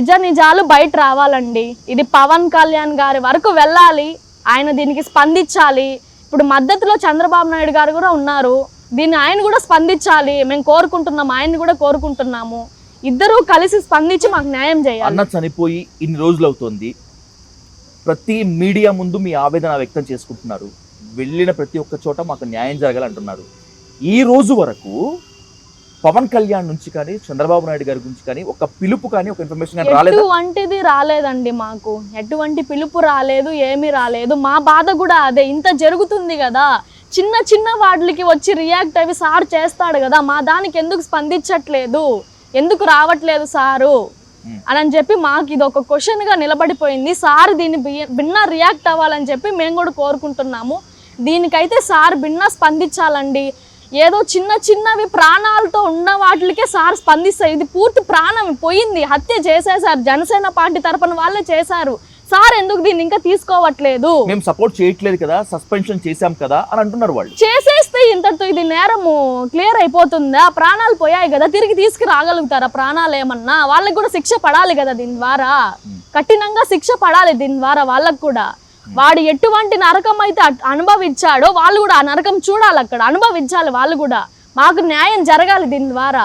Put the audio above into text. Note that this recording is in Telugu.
నిజ నిజాలు బయట రావాలండి. ఇది పవన్ కళ్యాణ్ గారి వరకు వెళ్ళాలి, ఆయన దీనికి స్పందించాలి. ఇప్పుడు మద్దతులో చంద్రబాబు నాయుడు గారు కూడా ఉన్నారు, దీన్ని ఆయన కూడా స్పందించాలి. మేము కోరుకుంటున్నాము, ఆయన్ని కూడా కోరుకుంటున్నాము. ఇద్దరూ కలిసి స్పందించి మాకు న్యాయం చేయాలి. అన్న చనిపోయి ఇన్ని రోజులు అవుతుంది, ప్రతి మీడియా ముందు మీ ఆవేదన వ్యక్తం చేసుకుంటున్నారు, వెళ్ళిన ప్రతి ఒక్క చోట మాకు న్యాయం జరగాలంటున్నారు. ఈ రోజు వరకు పవన్ కళ్యాణ్ నుంచి కానీ చంద్రబాబు నాయుడు గారి గురించి కానీ ఒక పిలుపు కానీ ఒక ఇన్ఫర్మేషన్ కానీ రాలేదు. ఎటువంటిది రాలేదండి, మాకు ఎటువంటి పిలుపు రాలేదు, ఏమీ రాలేదు. మా బాధ కూడా అదే. ఇంత జరుగుతుంది కదా, చిన్న చిన్న వాటికి వచ్చి రియాక్ట్ అవి సార్ చేస్తాడు కదా, మా దానికి ఎందుకు స్పందించట్లేదు, ఎందుకు రావట్లేదు సారు అని చెప్పి మాకు ఇది ఒక క్వశ్చన్ గా నిలబడిపోయింది. సార్ దీన్ని భిన్న రియాక్ట్ అవ్వాలని చెప్పి మేము కూడా కోరుకుంటున్నాము. దీనికైతే సార్ భిన్న స్పందించాలండి. ఏదో చిన్న చిన్నవి ప్రాణాలతో ఉన్న వాటికే సార్ స్పందిస్తారు. ఇది పూర్తి ప్రాణం పోయింది, హత్య చేసేసారు, జనసేన పార్టీ తరపున వాళ్ళే చేశారు. సార్ ఎందుకు దీన్ని ఇంకా తీసుకోవట్లేదు? మేము సపోర్ట్ చేయట్లేదు కదా, సస్పెన్షన్ చేశాం కదా అని అంటున్నారు వాళ్ళు. చేసేస్తే ఇంతటితో ఇది నేరము క్లియర్ అయిపోతుందా? ప్రాణాలు పోయాయి కదా, తిరిగి తీసుకురాగలుగుతారా? ప్రాణాలు ఏమన్నా వాళ్ళకి కూడా శిక్ష పడాలి కదా, దీని ద్వారా కఠినంగా శిక్ష పడాలి దీని ద్వారా వాళ్ళకు కూడా. వాడు ఎటువంటి నరకం అయితే అనుభవించాడో వాళ్ళు కూడా ఆ నరకం చూడాలి, అక్కడ అనుభవించాలి వాళ్ళు కూడా. మాకు న్యాయం జరగాలి దీని ద్వారా.